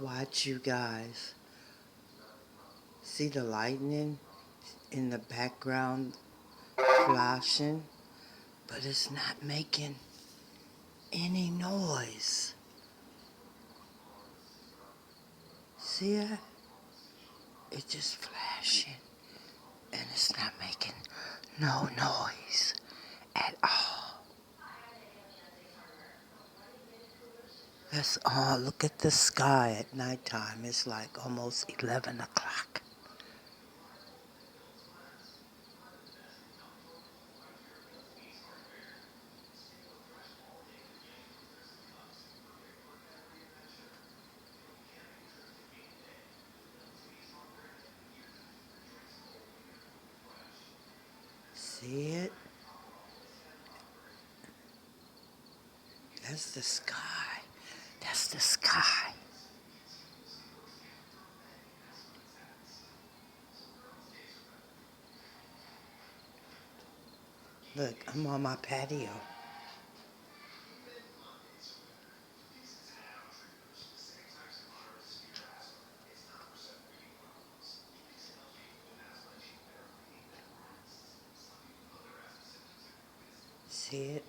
Watch, you guys. See the lightning in the background flashing, but it's not making any noise. See it? It's just flashing, and it's not making no noise at all. Let's all look at the sky at nighttime. It's like almost 11 o'clock. See it? That's the sky. That's the sky. Look, I'm on my patio. See it?